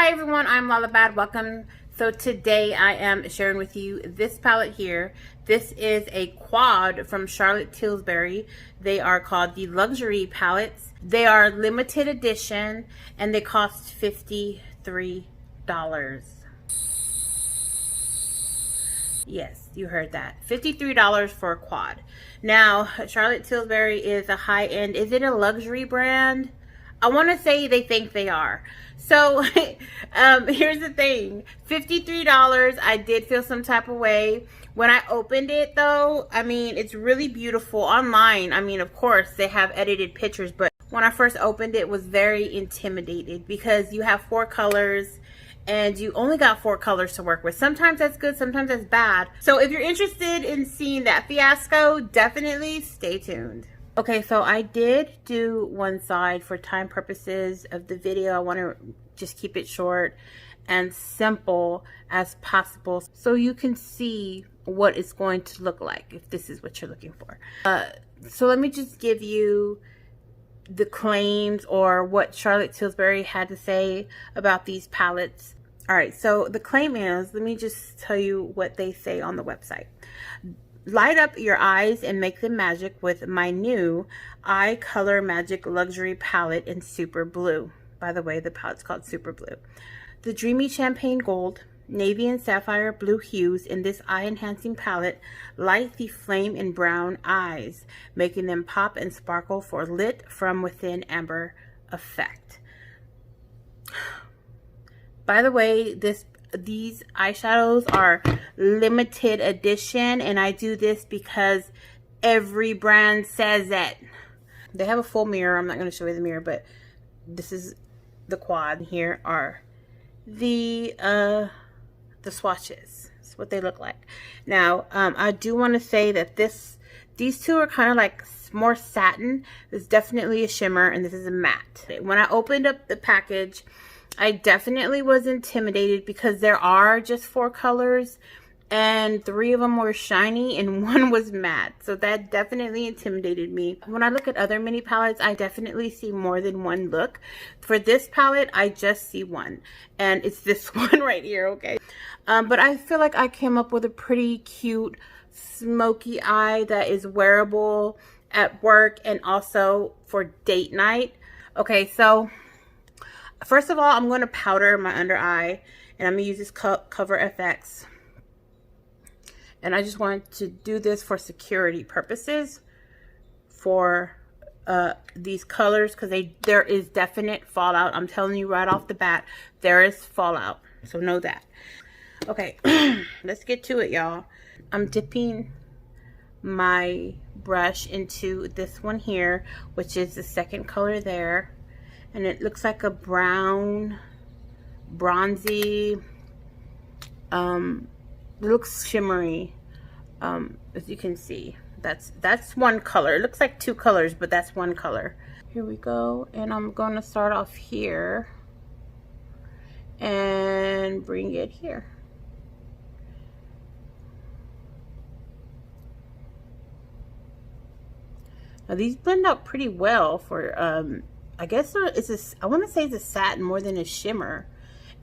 Hi everyone, I'm Lala Bad. Welcome. So today I am sharing with you this palette here. This is a quad from Charlotte Tilbury. They are called the luxury palettes. They are limited edition and they cost $53. Yes, you heard that. $53 for a quad. Now, Charlotte Tilbury is a high-end. Is it a luxury brand? I want to say they think they are. So here's the thing. $53. I did feel some type of way. When I opened it though, I mean, it's really beautiful online. I mean, of course, they have edited pictures, but when I first opened it, was very intimidated because you have 4 colors and you only got 4 colors to work with. Sometimes that's good, sometimes that's bad. So if you're interested in seeing that fiasco, definitely stay tuned. Okay, so I did do one side for time purposes of the video. I want to just keep it short and simple as possible so you can see what it's going to look like if this is what you're looking for. So let me just give you the claims or what Charlotte Tilbury had to say about these palettes. All right, so the claim is, let me just tell you what they say on the website. Light up your eyes and make them magic with my new Eye Color Magic Luxury Palette in Super Blue. By the way, the palette's called Super Blue. The dreamy champagne gold, navy and sapphire blue hues in this eye-enhancing palette light the flame in brown eyes, making them pop and sparkle for lit from within amber effect. By the way, these eyeshadows are limited edition, and I do this because every brand says it. They have a full mirror. I'm not going to show you the mirror, but this is the quad. Here are the swatches. That's what they look like. Now, I do want to say that these two are kind of like more satin. This is definitely a shimmer, and this is a matte. When I opened up the package, I definitely was intimidated because there are just 4 colors and 3 of them were shiny and 1 was matte. So that definitely intimidated me. When I look at other mini palettes, I definitely see more than 1 look. For this palette, I just see 1, and it's this one right here, okay? But I feel like I came up with a pretty cute smoky eye that is wearable at work and also for date night. Okay, so first of all, I'm going to powder my under eye, and I'm going to use this Cover FX. And I just want to do this for security purposes for these colors, because there is definite fallout. I'm telling you right off the bat, there is fallout. So know that. Okay, let's get to it, y'all. I'm dipping my brush into this one here, which is the second color there. And it looks like a brown, bronzy, it looks shimmery, as you can see. That's one color. It looks like 2 colors, but that's one color. Here we go, and I'm going to start off here and bring it here. Now these blend out pretty well for I guess I want to say it's a satin more than a shimmer.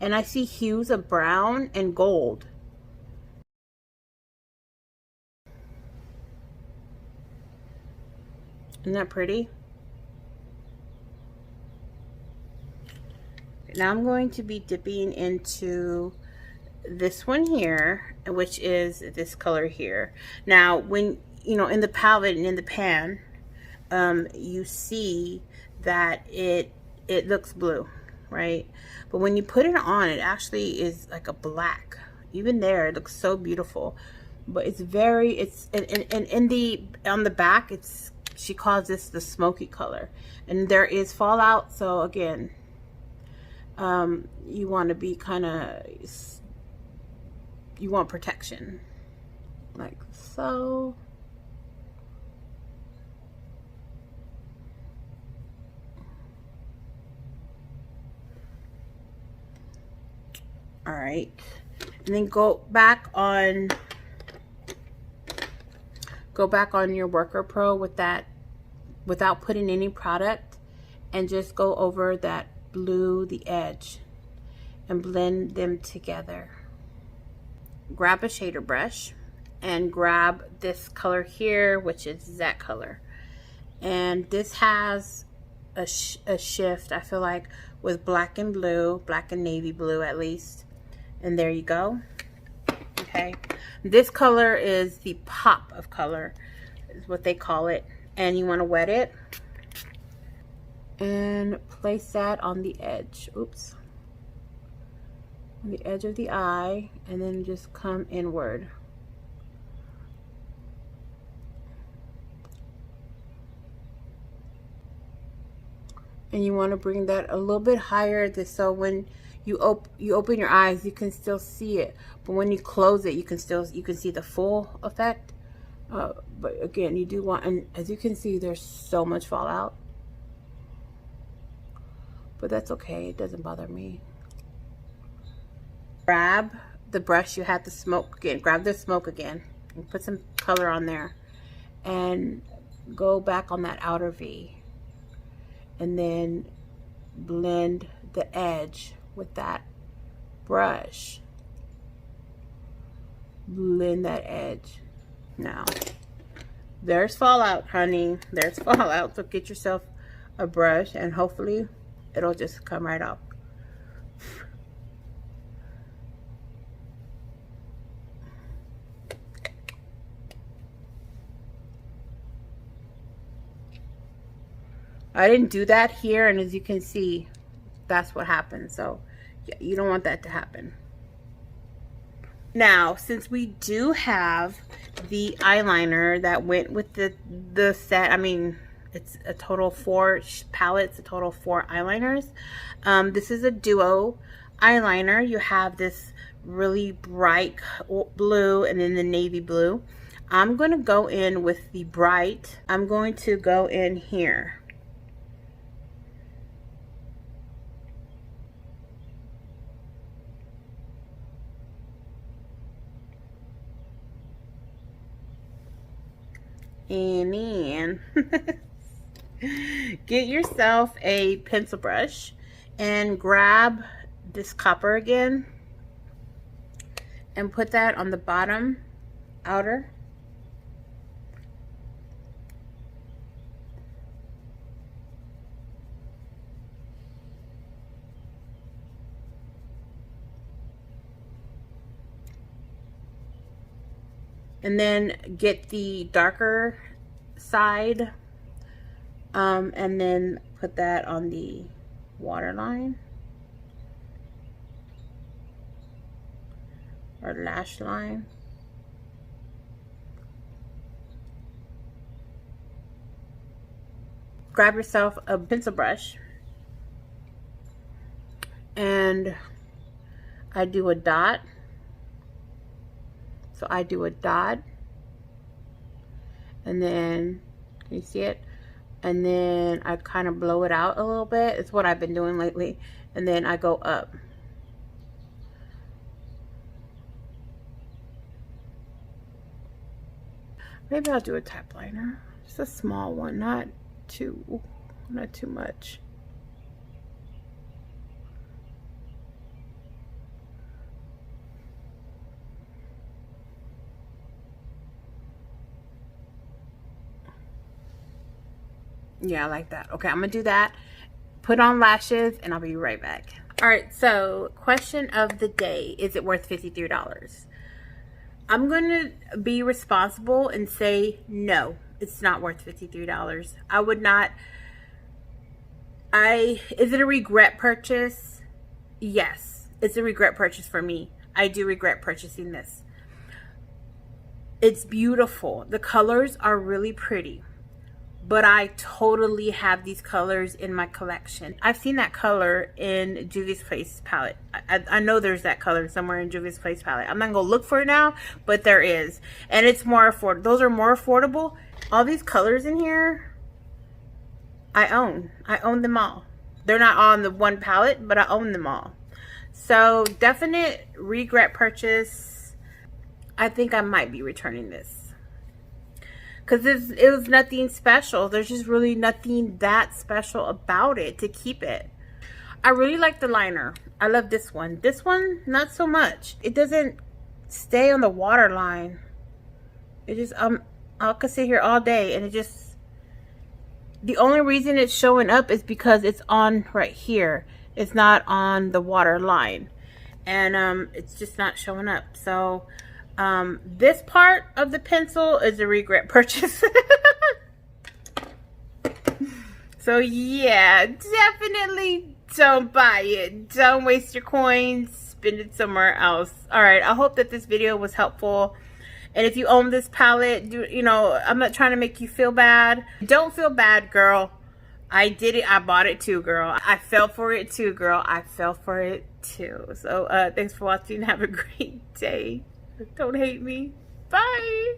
And I see hues of brown and gold. Isn't that pretty? Now I'm going to be dipping into this one here, which is this color here. Now, when, you know, in the palette and in the pan, you see that it looks blue, right? But when you put it on, it actually is like a black. Even there, it looks so beautiful. But it's very, on the back, she calls this the smoky color. And there is fallout, so again, you want to be you want protection. Like so. All right, and then go back on your Worker Pro with that, without putting any product, and just go over that blue, the edge, and blend them together. Grab a shader brush and grab this color here, which is that color. And this has a shift, I feel like, with black and blue, black and navy blue at least. And there you go. Okay. This color is the pop of color, is what they call it. And you want to wet it. And place that on the edge. Oops. On the edge of the eye. And then just come inward. And you want to bring that a little bit higher, so when you open your eyes, you can still see it. But when you close it, you can see the full effect. But again, you do want, and as you can see, there's so much fallout. But that's okay, it doesn't bother me. Grab the brush you had the smoke again. Grab the smoke again and put some color on there. And go back on that outer V. And then blend the edge with that brush. Blend that edge. Now, there's fallout, honey. There's fallout. So get yourself a brush and hopefully it'll just come right off. I didn't do that here, and as you can see, that's what happened. So yeah, you don't want that to happen. Now, since we do have the eyeliner that went with the set, I mean, it's a total 4 palettes, a total 4 eyeliners. This is a duo eyeliner. You have this really bright blue and then the navy blue. I'm going to go in with the bright. I'm going to go in here. And then get yourself a pencil brush and grab this copper again and put that on the bottom outer. And then get the darker side and then put that on the waterline or lash line. Grab yourself a pencil brush and I do a dot. So I do a dot, and then, can you see it? And then I kind of blow it out a little bit. It's what I've been doing lately. And then I go up. Maybe I'll do a tap liner. Just a small one, not too much. Yeah, I like that. Okay, I'm gonna do that. Put on lashes and I'll be right back. All right, so question of the day, is it worth $53? I'm gonna be responsible and say no, it's not worth $53. I would not. Is it a regret purchase? Yes, it's a regret purchase for me. I do regret purchasing this. It's beautiful. The colors are really pretty. But I totally have these colors in my collection. I've seen that color in Juvia's Place palette. I know there's that color somewhere in Juvia's Place palette. I'm not gonna look for it now, but there is. And it's more affordable. Those are more affordable. All these colors in here, I own. I own them all. They're not on the one palette, but I own them all. So definite regret purchase. I think I might be returning this. Because it was nothing special. There's just really nothing that special about it to keep it. I really like the liner. I love this one. This one, not so much. It doesn't stay on the waterline. It just, I could sit here all day and it just, the only reason it's showing up is because it's on right here. It's not on the water line. And it's just not showing up. So this part of the pencil is a regret purchase. So yeah, definitely don't buy it. Don't waste your coins. Spend it somewhere else. All right, I hope that this video was helpful. And if you own this palette, you know, I'm not trying to make you feel bad. Don't feel bad, girl. I did it. I bought it too, girl. I fell for it too, girl. I fell for it too. So thanks for watching. Have a great day. Don't hate me. Bye.